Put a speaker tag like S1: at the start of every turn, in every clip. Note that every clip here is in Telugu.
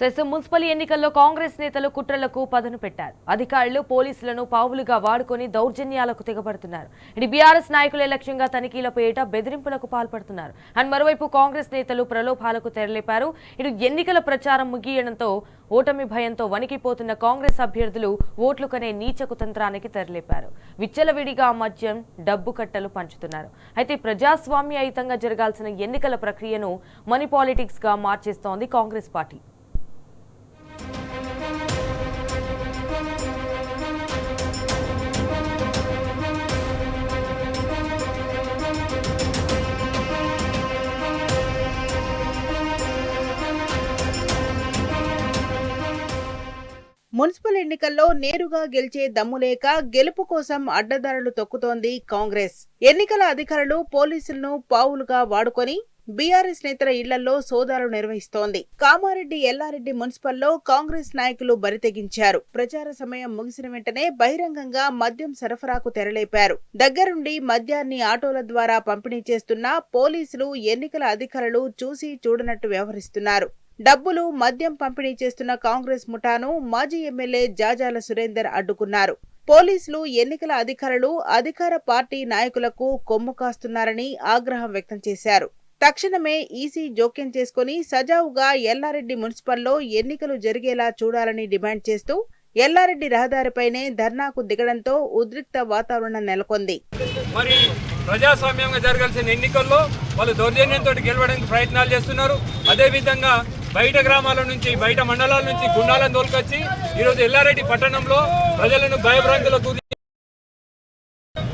S1: మున్సిపల్ ఎన్నికల్లో కాంగ్రెస్ నేతలు కుట్రలకు పదును పెట్టారు. అధికారులు పోలీసులను పావులుగా వాడుకొని దౌర్జన్యాలకు తెగబడుతున్నారు. ఇది బీఆర్ఎస్ నాయకులే లక్ష్యంగా తనిఖీల పేరిట బెదిరింపులకు పాల్పడుతున్నారు. అండ్ మరోవైపు కాంగ్రెస్ నేతలు ప్రలోభాలకు తెరలేపారు. ఇటు ఎన్నికల ప్రచారం ముగియడంతో ఓటమి భయంతో వణికిపోతున్న కాంగ్రెస్ అభ్యర్థులు ఓట్లు కనే నీచకు తంత్రానికి తెరలేపారు. విచ్చలవిడిగా మద్యం, డబ్బు కట్టలు పంచుతున్నారు. అయితే ప్రజాస్వామ్యయుతంగా జరగాల్సిన ఎన్నికల ప్రక్రియను మనీ పాలిటిక్స్ గా మార్చేస్తోంది కాంగ్రెస్ పార్టీ.
S2: మున్సిపల్ ఎన్నికల్లో నేరుగా గెలిచే దమ్ములేక గెలుపు కోసం అడ్డదారులు తొక్కుతోంది కాంగ్రెస్. ఎన్నికల అధికారులు పోలీసులను పావులుగా వాడుకొని బీఆర్ఎస్ నేతల ఇళ్లలో సోదాలు నిర్వహిస్తోంది. కామారెడ్డి, ఎల్లారెడ్డి మున్సిపల్లో కాంగ్రెస్ నాయకులు బరితెగించారు. ప్రచార సమయం ముగిసిన వెంటనే బహిరంగంగా మద్యం సరఫరాకు తెరలేపారు. దగ్గరుండి మద్యాన్ని ఆటోల ద్వారా పంపిణీ చేస్తున్న పోలీసులు, ఎన్నికల అధికారులు చూసి చూడనట్టు వ్యవహరిస్తున్నారు. డబ్బులు, మద్యం పంపిణీ చేస్తున్న కాంగ్రెస్ ముఠాను మాజీ ఎమ్మెల్యే జాజాల సురేందర్ అడ్డుకున్నారు. పోలీసులు, ఎన్నికల అధికారులు అధికార పార్టీ నాయకులకు కొమ్ము కాస్తున్నారని ఆగ్రహం వ్యక్తం చేశారు. తక్షణమే ఈసీ జోక్యం చేసుకుని సజావుగా ఎల్లారెడ్డి మున్సిపల్లో ఎన్నికలు జరిగేలా చూడాలని డిమాండ్ చేస్తూ ఎల్లారెడ్డి రహదారిపైనే ధర్నాకు దిగడంతో ఉద్రిక్త వాతావరణం నెలకొంది.
S3: మరి ప్రజాస్వామ్యంగా జరగాల్సిన ఎన్నికల్లో వాళ్ళు దౌర్జన్యంతో గెలవడానికి ప్రయత్నాలు చేస్తున్నారు. అదేవిధంగా బయట గ్రామాల నుంచి, బయట మండలాల నుంచి గుండాలను తోలుకొచ్చి ఈరోజు ఎల్లారెడ్డి పట్టణంలో ప్రజలను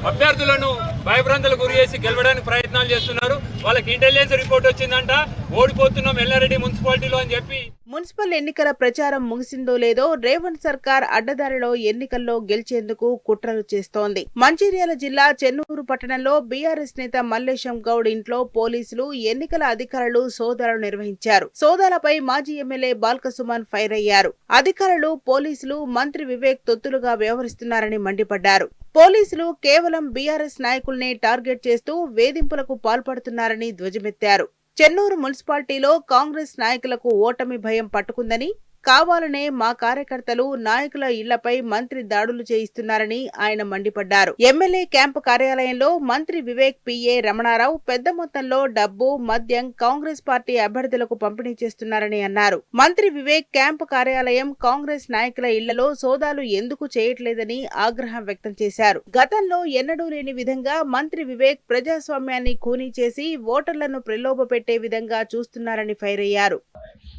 S3: అభ్యర్థులను భయభ్రాంతులకు గురి చేసి గెలవడానికి ప్రయత్నాలు చేస్తున్నారు. వాళ్ళకి ఇంటెలిజెన్స్ రిపోర్ట్ వచ్చిందంట, ఓడిపోతున్నాం ఎల్లారెడ్డి మున్సిపాలిటీలో అని చెప్పి.
S2: మున్సిపల్ ఎన్నికల ప్రచారం ముగిసిందో లేదో రేవంత్ సర్కార్ అడ్డదారిలో ఎన్నికల్లో గెలిచేందుకు కుట్రలు చేస్తోంది. మంచిర్యాల జిల్లా చెన్నూరు పట్టణంలో బీఆర్ఎస్ నేత మల్లేశం గౌడ్ ఇంట్లో పోలీసులు, ఎన్నికల అధికారులు సోదాలు నిర్వహించారు. సోదాలపై మాజీ ఎమ్మెల్యే బాల్కసుమన్ ఫైర్ అయ్యారు. అధికారులు, పోలీసులు, మంత్రి వివేక్ తొత్తులుగా వ్యవహరిస్తున్నారని మండిపడ్డారు. పోలీసులు కేవలం బీఆర్ఎస్ నాయకుల్నే టార్గెట్ చేస్తూ వేధింపులకు పాల్పడుతున్నారని ధ్వజమెత్తారు. చెన్నూరు మున్సిపాలిటీలో కాంగ్రెస్ నాయకులకు ఓటమి భయం పట్టుకుందని, కావాలనే మా కార్యకర్తలు, నాయకుల ఇళ్లపై మంత్రి దాడులు చేయిస్తున్నారని ఆయన మండిపడ్డారు. ఎమ్మెల్యే క్యాంపు కార్యాలయంలో మంత్రి వివేక్, పిఏ రమణారావు పెద్ద మొత్తంలో డబ్బు, మద్యం కాంగ్రెస్ పార్టీ అభ్యర్థులకు పంపిణీ చేస్తున్నారని అన్నారు. మంత్రి వివేక్ క్యాంపు కార్యాలయం, కాంగ్రెస్ నాయకుల ఇళ్లలో సోదాలు ఎందుకు చేయట్లేదని ఆగ్రహం వ్యక్తం చేశారు. గతంలో ఎన్నడూ లేని విధంగా మంత్రి వివేక్ ప్రజాస్వామ్యాన్ని ఖూనీ చేసి ఓటర్లను ప్రలోభపెట్టే విధంగా చూస్తున్నారని ఫైర్ అయ్యారు.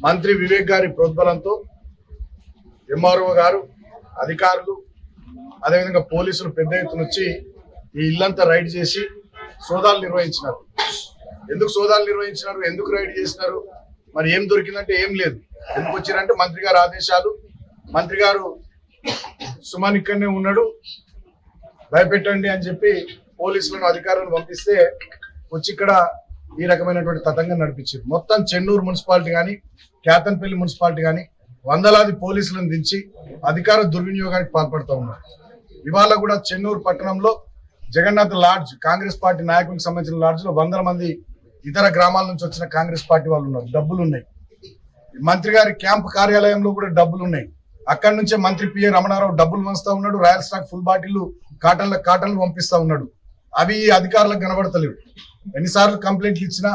S4: మంత్రి వివేక్ గారి ప్రోద్బలంతో ఎంఆర్ఓ గారు, అధికారులు, అదేవిధంగా పోలీసులు పెద్ద ఎత్తున వచ్చి ఈ ఇల్లంతా రైడ్ చేసి సోదాలు నిర్వహించినారు. ఎందుకు సోదాలు నిర్వహించినారు, ఎందుకు రైడ్ చేసినారు, మరి ఏం దొరికిందంటే ఏం లేదు. ఎందుకు వచ్చారంటే మంత్రి గారు ఆదేశాలు. మంత్రి గారు సుమన్ ఇక్కడనే ఉన్నాడు, భయపెట్టండి అని చెప్పి పోలీసులను, అధికారులను పంపిస్తే వచ్చి ఇక్కడ ఈ రకమైనటువంటి తతంగం నడిపించారు. మొత్తం చెన్నూరు మున్సిపాలిటీ కానీ, కేతన్పల్లి మున్సిపాలిటీ కానీ వందలాది పోలీసులను దించి అధికార దుర్వినియోగానికి పాల్పడుతూ ఉన్నారు. ఇవాళ కూడా చెన్నూరు పట్టణంలో జగన్నాథ్ లాడ్జ్, కాంగ్రెస్ పార్టీ నాయకులకు సంబంధించిన లాడ్జ్లో 100 మంది ఇతర గ్రామాల నుంచి వచ్చిన కాంగ్రెస్ పార్టీ వాళ్ళు ఉన్నారు. డబ్బులు ఉన్నాయి. మంత్రి గారి క్యాంపు కార్యాలయంలో కూడా డబ్బులు ఉన్నాయి. అక్కడి నుంచే మంత్రి పిఏ రమణారావు డబ్బులు పంచుతా ఉన్నాడు. రాయల్ స్టాక్ ఫుల్ బాటిల్ కాటన్లు పంపిస్తా ఉన్నాడు. అవి అధికారులకు కనబడతలేవు. ఎన్నిసార్లు కంప్లైంట్లు ఇచ్చినా,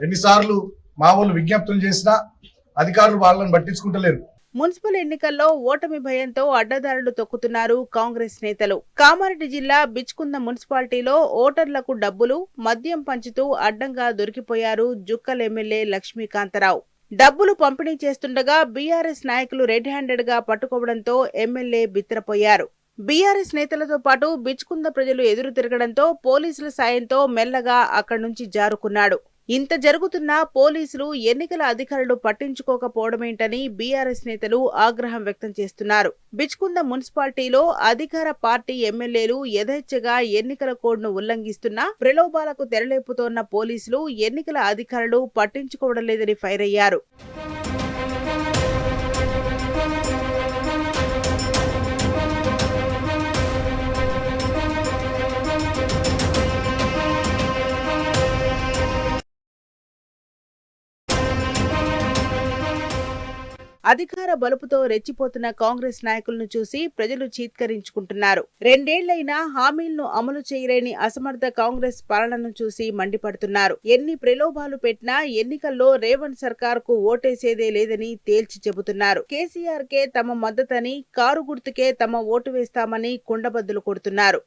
S4: ఎన్నిసార్లు మా వాళ్ళు విజ్ఞప్తులు చేసినా అధికారులు వాళ్ళని పట్టించుకుంటలేరు.
S2: మున్సిపల్ ఎన్నికల్లో ఓటమి భయంతో అడ్డదారులు తొక్కుతున్నారు కాంగ్రెస్ నేతలు. కామారెడ్డి జిల్లా బిచ్కుంద మున్సిపాలిటీలో ఓటర్లకు డబ్బులు, మద్యం పంచుతూ అడ్డంగా దొరికిపోయారు జుక్కల్ ఎమ్మెల్యే లక్ష్మీకాంతరావు. డబ్బులు పంపిణీ చేస్తుండగా బీఆర్ఎస్ నాయకులు రెడ్ హ్యాండెడ్ గా పట్టుకోవడంతో ఎమ్మెల్యే బిత్తరపోయారు. బీఆర్ఎస్ నేతలతో పాటు బిచ్కుంద ప్రజలు ఎదురు తిరగడంతో పోలీసుల సాయంతో మెల్లగా అక్కడి నుంచి జారుకున్నాడు. ఇంత జరుగుతున్నా పోలీసులు, ఎన్నికల అధికారులు పట్టించుకోకపోవడమేంటని బీఆర్ఎస్ నేతలు ఆగ్రహం వ్యక్తం చేస్తున్నారు. బిచ్కుంద మున్సిపాలిటీలో అధికార పార్టీ ఎమ్మెల్యేలు యథేచ్ఛగా ఎన్నికల కోడ్ను ఉల్లంఘిస్తున్నా ప్రలోభాలకు తెరలేపుతోన్న పోలీసులు, ఎన్నికల అధికారులు పట్టించుకోవడం లేదని ఫైర్ అయ్యారు. అధికార బలుపుతో రెచ్చిపోతున్న కాంగ్రెస్ నాయకులను చూసి ప్రజలు చీత్కరించుకుంటున్నారు. 2 ఏళ్లైనా హామీలను అమలు చేయలేని అసమర్థ కాంగ్రెస్ పాలనను చూసి మండిపడుతున్నారు. ఎన్ని ప్రలోభాలు పెట్టినా ఎన్నికల్లో రేవంత్ సర్కార్ కు ఓటేసేదే లేదని తేల్చి చెబుతున్నారు. కేసీఆర్ కే తమ మద్దతని, కారు గుర్తుకే తమ ఓటు వేస్తామని కుండబద్దలు కొడుతున్నారు.